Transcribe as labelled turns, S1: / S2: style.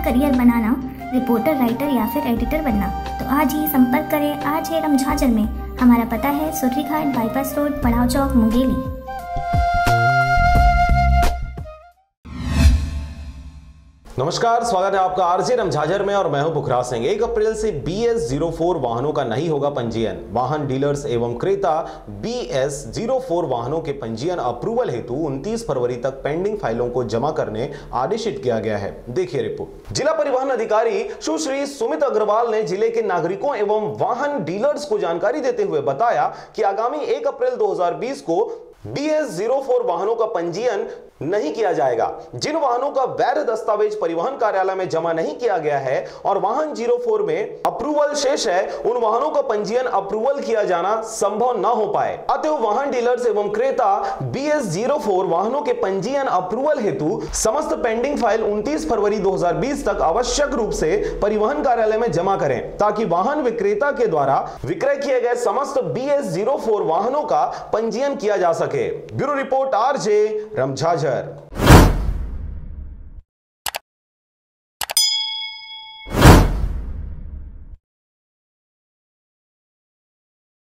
S1: Career बनाना, reporter, writer या फिर editor बनना, तो आज ही संपर्क करें आज है रमझाझर में। हमारा पता है सुर्रीघाट बाईपास रोड, पड़ाव चौक, मुंगेली।
S2: नमस्कार, स्वागत है आपका आरजे रमझाझर में और मैं हूं पुखराज सिंह। 1 अप्रैल से BS04 वाहनों का नहीं होगा पंजीयन। वाहन डीलर्स एवं क्रेता BS04 वाहनों के पंजीयन अप्रूवल हेतु 29 फरवरी तक पेंडिंग फाइलों को जमा करने आदेशित किया गया है। देखिए रिपोर्ट। जिला परिवहन अधिकारी सुश्री सुमित अग्रवाल ने जिले के नागरिकों एवं वाहन डीलर्स को जानकारी देते हुए बताया कि आगामी 1 अप्रैल 2020 को BS04 वाहनों का पंजीयन नहीं किया जाएगा। जिन वाहनों का वैध दस्तावेज परिवहन कार्यालय में जमा नहीं किया गया है और वाहन 04 में अप्रूवल शेष है, उन वाहनों का पंजीयन अप्रूवल किया जाना संभव न हो पाए। अतः वाहन डीलर्स एवं क्रेता BS04 वाहनों के पंजीयन अप्रूवल हेतु समस्त पेंडिंग फाइल 29 फरवरी 2020 तक आवश्यक रूप से परिवहन कार्यालय में जमा करें, ताकि वाहन विक्रेता के द्वारा विक्रय किए गए समस्त BS04 वाहनों का पंजीयन किया जा सके। Bureau report, RJ रमझाझर।